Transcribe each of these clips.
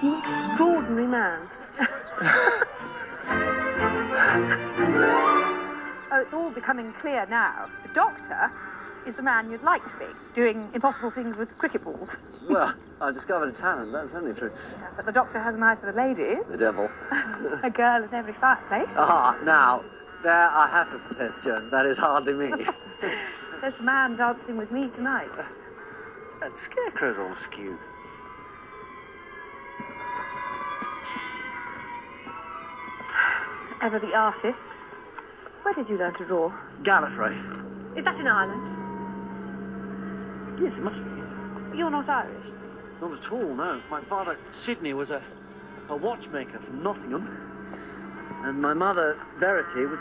You extraordinary man. Oh, it's all becoming clear now. The Doctor is the man you'd like to be, doing impossible things with cricket balls. Well, I discovered a talent, that's only true. Yeah, but the Doctor has an eye for the ladies. The devil. A girl in every fireplace. Ah, now, there I have to protest, Joan. That is hardly me. Says the man dancing with me tonight. That scarecrow's all askew. Ever the artist. Where did you learn to draw? Gallifrey. Is that in Ireland? Yes, it must be, yes. You're not Irish. Not at all, no. My father, Sidney, was a watchmaker from Nottingham. And my mother, Verity, was...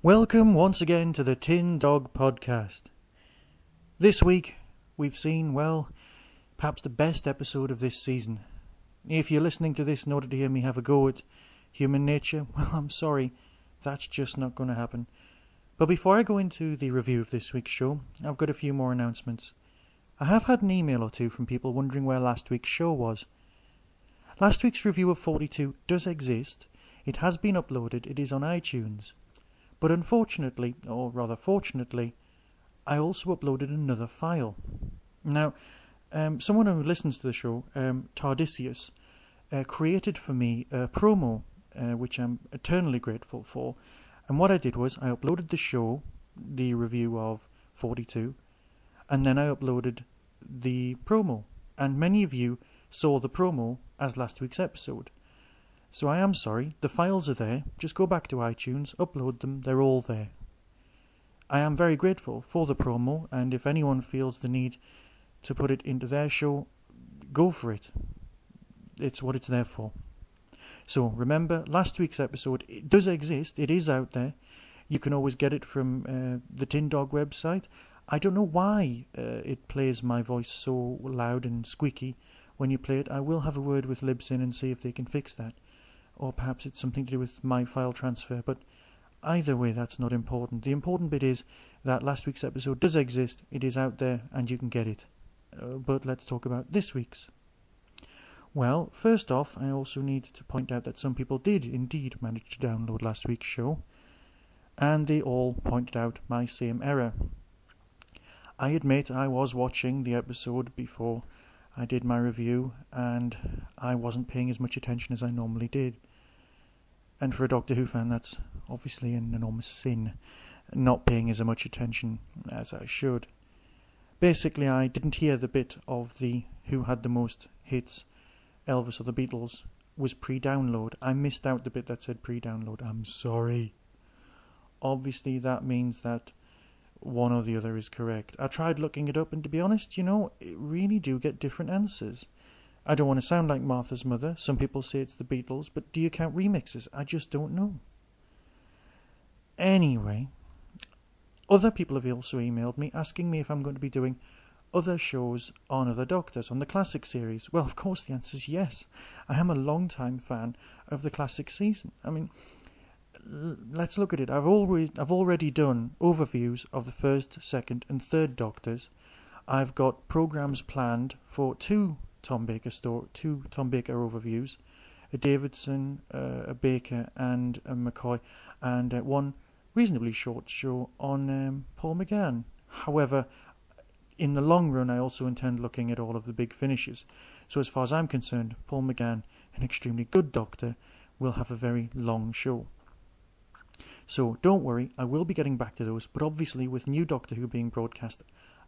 Welcome once again to the Tin Dog Podcast. This week, we've seen, well, perhaps the best episode of this season. If you're listening to this in order to hear me have a go at human nature, well, I'm sorry, that's just not going to happen. But before I go into the review of this week's show, I've got a few more announcements. I have had an email or two from people wondering where last week's show was. Last week's review of 42 does exist. It has been uploaded. It is on iTunes. But unfortunately, or rather fortunately, I also uploaded another file. Now, someone who listens to the show, Tardisius, created for me a promo, which I'm eternally grateful for. And what I did was I uploaded the show, the review of 42, and then I uploaded the promo. And many of you saw the promo as last week's episode. So I am sorry, the files are there, just go back to iTunes, upload them, they're all there. I am very grateful for the promo, and if anyone feels the need to put it into their show, go for it. It's what it's there for. So remember, last week's episode, it does exist, it is out there. You can always get it from the Tin Dog website. I don't know why it plays my voice so loud and squeaky when you play it. I will have a word with Libsyn and see if they can fix that. Or perhaps it's something to do with my file transfer, but either way, that's not important. The important bit is that last week's episode does exist, it is out there, and you can get it. But let's talk about this week's. Well, first off, I also need to point out that some people did indeed manage to download last week's show, and they all pointed out my same error. I admit I was watching the episode before I did my review, and I wasn't paying as much attention as I normally did. And for a Doctor Who fan, that's obviously an enormous sin, not paying as much attention as I should. Basically, I didn't hear the bit of the Who had the most hits, Elvis or the Beatles, was pre-download. I missed out the bit that said pre-download. I'm sorry. Obviously, that means that one or the other is correct. I tried looking it up, and to be honest, it really do get different answers. I don't want to sound like Martha's mother. Some people say it's the Beatles, but do you count remixes? I just don't know. Anyway, other people have also emailed me asking me if I'm going to be doing other shows on other Doctors, on the classic series. Well, of course the answer is yes. I am a long-time fan of the classic season. I mean, let's look at it. I've already done overviews of the first, second and third Doctors. I've got programmes planned for two Tom Baker overviews, a Davidson, a Baker and a McCoy, and one reasonably short show on Paul McGann. However, in the long run I also intend looking at all of the big finishes. So as far as I'm concerned, Paul McGann, an extremely good Doctor, will have a very long show. So don't worry, I will be getting back to those, but obviously with new Doctor Who being broadcast,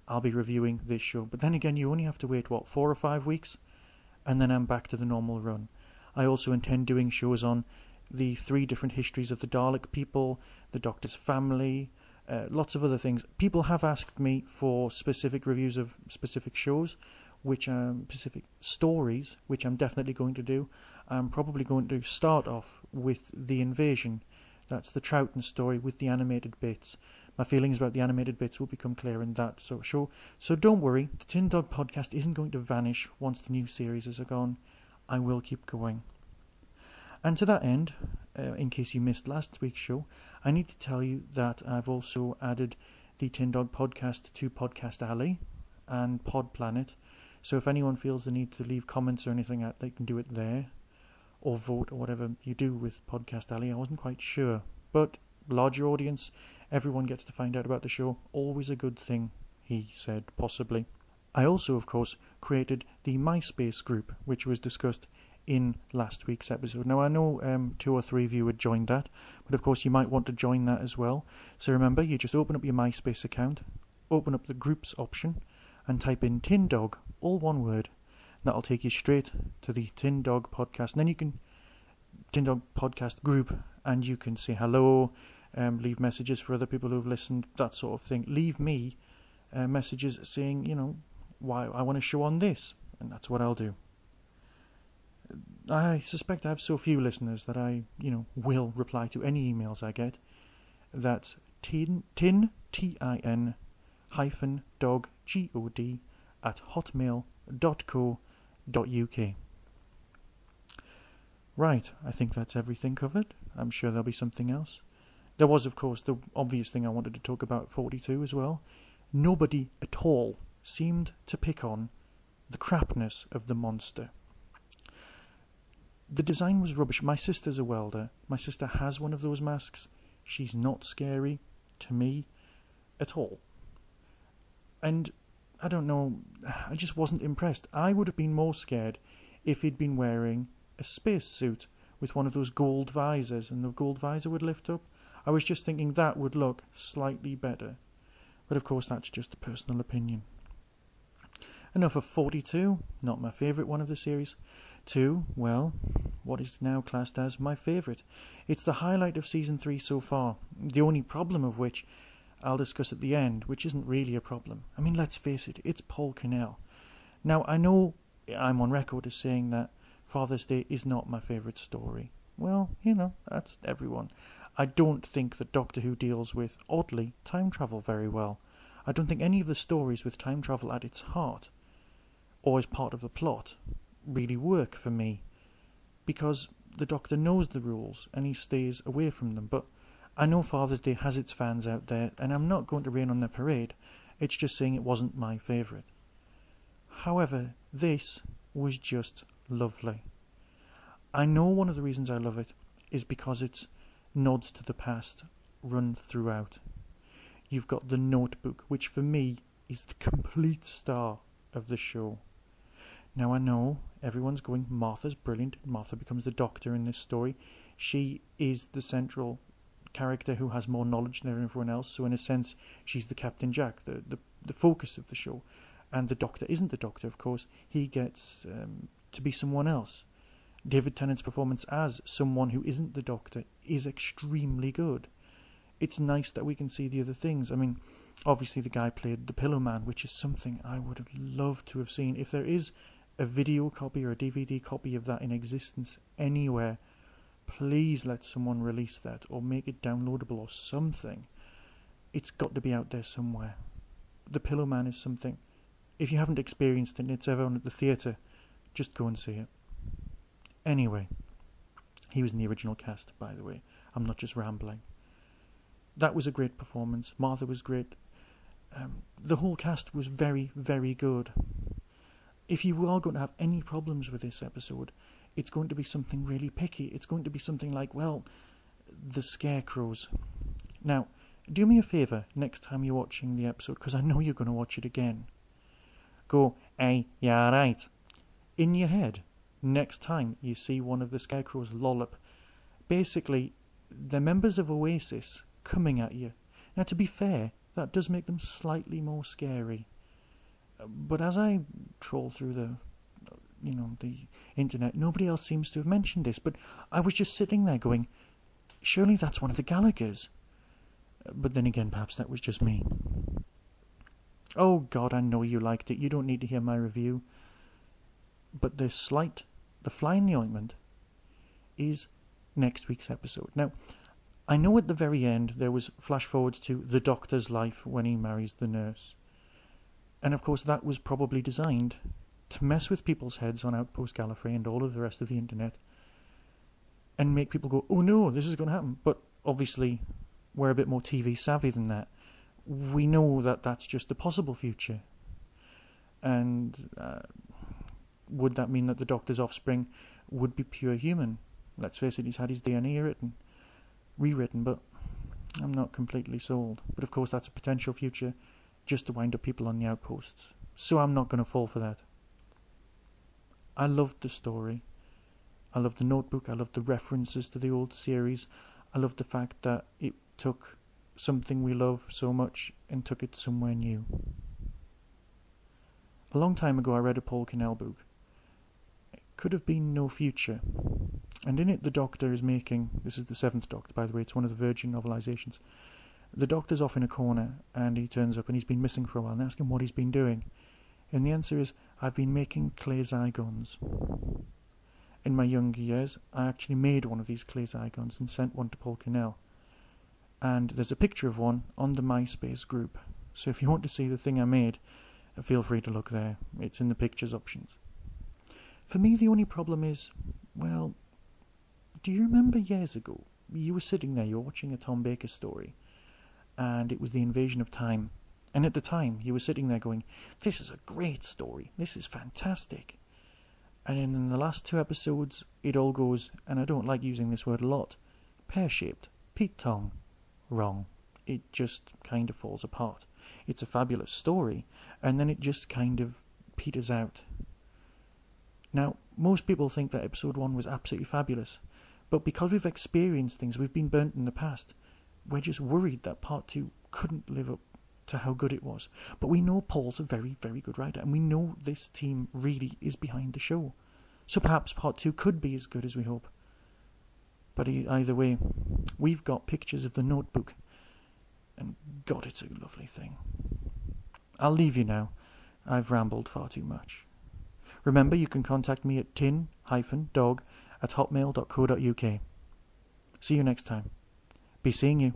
I'll be reviewing this show. But then again, you only have to wait, 4 or 5 weeks? And then I'm back to the normal run. I also intend doing shows on the 3 different histories of the Dalek people, the Doctor's family, lots of other things. People have asked me for specific reviews of specific shows, specific stories, which I'm definitely going to do. I'm probably going to start off with The Invasion. That's the Troughton story with the animated bits. My feelings about the animated bits will become clear in that sort of show. So don't worry, the Tin Dog Podcast isn't going to vanish once the new series is gone. I will keep going. And to that end, in case you missed last week's show, I need to tell you that I've also added the Tin Dog podcast to Podcast Alley and Pod Planet. So if anyone feels the need to leave comments or anything, they can do it there, or vote, or whatever you do with Podcast Alley. I wasn't quite sure, but larger audience, everyone gets to find out about the show. Always a good thing, he said, possibly. I also, of course, created the MySpace group, which was discussed in last week's episode. Now, I know 2 or 3 of you had joined that, but of course you might want to join that as well. So remember, you just open up your MySpace account, open up the groups option, and type in Tin Dog, all one word. That'll take you straight to the Tin Dog podcast. And then you can, Tin Dog podcast group, and you can say hello, leave messages for other people who've listened, that sort of thing. Leave me messages saying, why I want to show on this, and that's what I'll do. I suspect I have so few listeners that I, will reply to any emails I get. That's tin, hyphen dog, GOD, at hotmail.co.uk. Right, I think that's everything covered. I'm sure there'll be something else. There was, of course, the obvious thing I wanted to talk about 42 as well. Nobody at all seemed to pick on the crapness of the monster. The design was rubbish. My sister's a welder. My sister has one of those masks. She's not scary to me at all. And I don't know, I just wasn't impressed. I would have been more scared if he'd been wearing a space suit with one of those gold visors, and the gold visor would lift up. I was just thinking that would look slightly better. But of course that's just a personal opinion. Enough of 42, not my favourite one of the series. 2, well, what is now classed as my favourite. It's the highlight of Season 3 so far, the only problem of which I'll discuss at the end, which isn't really a problem. I mean, let's face it, it's Paul Cornell. Now, I know I'm on record as saying that Father's Day is not my favourite story. Well, that's everyone. I don't think that Doctor Who deals with, oddly, time travel very well. I don't think any of the stories with time travel at its heart, or as part of the plot, really work for me, because the Doctor knows the rules and he stays away from them. But I know Father's Day has its fans out there, and I'm not going to rain on their parade. It's just saying it wasn't my favourite. However, this was just lovely. I know one of the reasons I love it is because its nods to the past run throughout. You've got the Notebook, which for me is the complete star of the show. Now I know everyone's going, Martha's brilliant. Martha becomes the Doctor in this story. She is the central character who has more knowledge than everyone else, so in a sense she's the Captain Jack, the focus of the show. And the Doctor isn't the Doctor, of course. He gets to be someone else. David Tennant's performance as someone who isn't the Doctor is extremely good. It's nice that we can see the other things. I mean, obviously the guy played the Pillow Man, which is something I would have loved to have seen. If there is a video copy or a DVD copy of that in existence anywhere, please let someone release that or make it downloadable or something. It's got to be out there somewhere. The Pillow Man is something. If you haven't experienced it and it's ever on at the theatre, just go and see it. Anyway, he was in the original cast, by the way. I'm not just rambling. That was a great performance. Martha was great. The whole cast was very, very good. If you are going to have any problems with this episode, it's going to be something really picky. It's going to be something like, well, the Scarecrows. Now, do me a favour next time you're watching the episode, because I know you're going to watch it again. Go, hey, yeah, right. In your head, next time you see one of the Scarecrows lollop, basically, they're members of Oasis coming at you. Now, to be fair, that does make them slightly more scary. But as I troll through the internet, nobody else seems to have mentioned this. But I was just sitting there going, surely that's one of the Gallaghers. But then again, perhaps that was just me. Oh God, I know you liked it. You don't need to hear my review. But the fly in the ointment is next week's episode. Now, I know at the very end there was flash forwards to the Doctor's life when he marries the nurse. And of course that was probably designed to mess with people's heads on Outpost Gallifrey and all of the rest of the internet and make people go, oh no, this is going to happen. But obviously, we're a bit more TV savvy than that. We know that that's just a possible future. And would that mean that the Doctor's offspring would be pure human? Let's face it, he's had his DNA rewritten, but I'm not completely sold. But of course, that's a potential future just to wind up people on the outposts. So I'm not going to fall for that. I loved the story. I loved the notebook. I loved the references to the old series. I loved the fact that it took something we love so much and took it somewhere new. A long time ago I read a Paul Cannell book. It could have been No Future. And in it the Doctor is making, this is the 7th Doctor by the way, it's one of the Virgin novelisations. The Doctor's off in a corner and he turns up and he's been missing for a while and they ask him what he's been doing. And the answer is, I've been making clay Zygons. In my younger years, I actually made one of these clay Zygons and sent one to Paul Cannell. And there's a picture of one on the MySpace group. So if you want to see the thing I made, feel free to look there. It's in the pictures options. For me, the only problem is, well, do you remember years ago, you were sitting there, you were watching a Tom Baker story, and it was the Invasion of Time. And at the time, you were sitting there going, this is a great story, this is fantastic. And in the last 2 episodes, it all goes, and I don't like using this word a lot, pear-shaped, Pete-tong, wrong. It just kind of falls apart. It's a fabulous story, and then it just kind of peters out. Now, most people think that episode 1 was absolutely fabulous, but because we've experienced things, we've been burnt in the past, we're just worried that part 2 couldn't live up to how good it was. But we know Paul's a very, very good writer, and we know this team really is behind the show. So perhaps part 2 could be as good as we hope. But either way, we've got pictures of the notebook, and God, it's a lovely thing. I'll leave you now. I've rambled far too much. Remember, you can contact me at tin-dog@hotmail.co.uk. See you next time. Be seeing you.